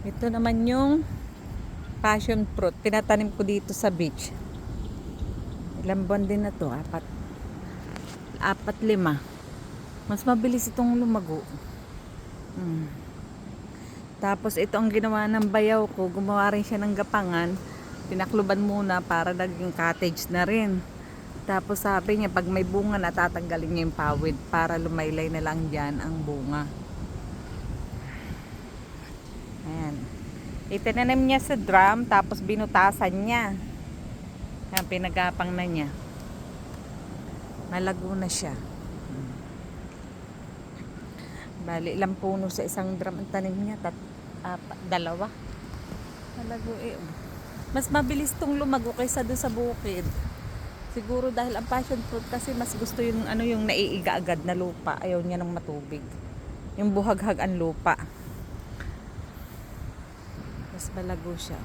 Ito naman yung passion fruit. Pinatanim ko dito sa beach. Ilang buwan din na to? Apat, lima. Mas mabilis itong lumago. Tapos ito ang ginawa ng bayaw ko. Gumawa rin siya ng gapangan. Tinakluban muna para naging cottage na rin. Tapos sabi niya pag may bunga natatanggalin niya yung pawid para lumaylay na lang dyan ang bunga. Ayan. Itinanim niya sa drum tapos binutasan niya. Ayan, pinagapang na niya. Malago na siya. Bali, ilang puno sa isang drum ang tanim niya? Dalawa. Malago eh. Mas mabilis tong lumago kaysa doon sa bukid. Siguro dahil ang passion fruit kasi mas gusto yung yung naiiga agad na lupa. Ayaw niya ng matubig. Yung buhaghag ang lupa. Mas malago siya.